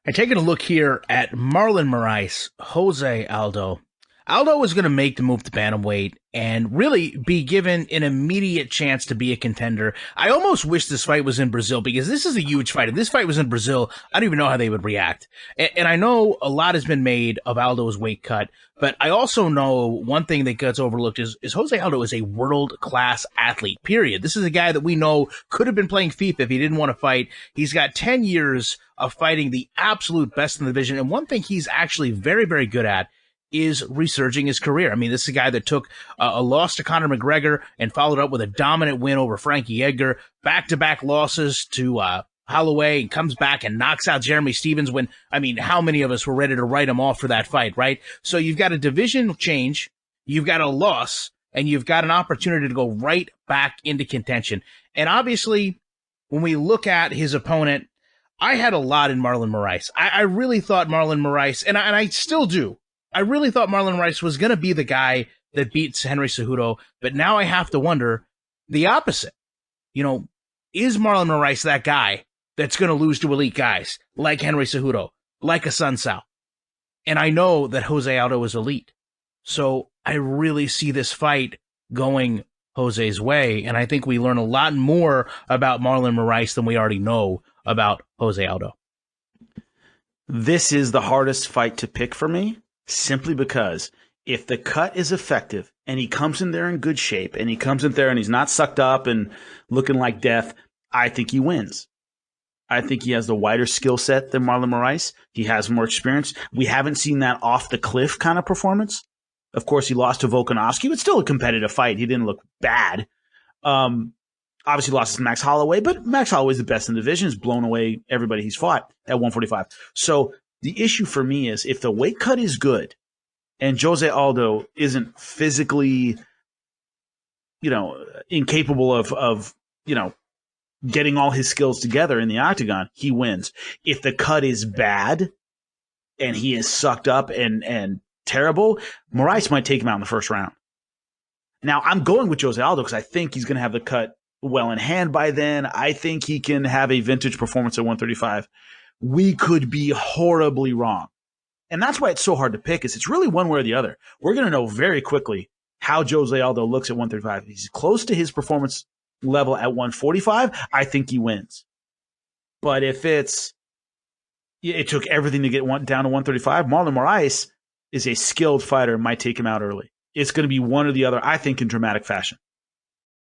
And taking a look here at Marlon Moraes, Jose Aldo. Aldo was going to make the move to bantamweight and really be given an immediate chance to be a contender. I almost wish this fight was in Brazil because this is a huge fight. If this fight was in Brazil, I don't even know how they would react. And I know a lot has been made of Aldo's weight cut, but I also know one thing that gets overlooked is Jose Aldo is a world-class athlete, period. This is a guy that we know could have been playing FIFA if he didn't want to fight. He's got 10 years of fighting the absolute best in the division. And one thing he's actually very, very good at is resurging his career. I mean, this is a guy that took a loss to Conor McGregor and followed up with a dominant win over Frankie Edgar, back-to-back losses to Holloway, and comes back and knocks out Jeremy Stevens when, I mean, how many of us were ready to write him off for that fight, right? So you've got a division change, you've got a loss, and you've got an opportunity to go right back into contention. And obviously, when we look at his opponent, I had a lot in Marlon Moraes. I really thought Marlon Moraes, and I still do, I really thought Marlon Moraes was going to be the guy that beats Henry Cejudo, but now I have to wonder the opposite. You know, is Marlon Moraes that guy that's going to lose to elite guys like Henry Cejudo, like a Sun Sao? And I know that Jose Aldo is elite. So I really see this fight going Jose's way, and I think we learn a lot more about Marlon Moraes than we already know about Jose Aldo. This is the hardest fight to pick for me, simply because if the cut is effective and he comes in there in good shape and he comes in there and he's not sucked up and looking like death, I think he wins. I think he has the wider skill set than Marlon Moraes. He has more experience. We haven't seen that off the cliff kind of performance. Of course, he lost to Volkanovski, but still a competitive fight. He didn't look bad. Obviously lost to Max Holloway, but Max Holloway's the best in the division. He's blown away everybody he's fought at 145. So the issue for me is if the weight cut is good and Jose Aldo isn't physically, incapable of getting all his skills together in the octagon, he wins. If the cut is bad and he is sucked up and terrible, Moraes might take him out in the first round. Now, I'm going with Jose Aldo because I think he's going to have the cut well in hand by then. I think he can have a vintage performance at 135. We could be horribly wrong. And that's why it's so hard to pick, is it's really one way or the other. We're going to know very quickly how Jose Aldo looks at 135. If he's close to his performance level at 145, I think he wins. But if it took everything to get down to 135, Marlon Moraes is a skilled fighter and might take him out early. It's going to be one or the other, I think, in dramatic fashion.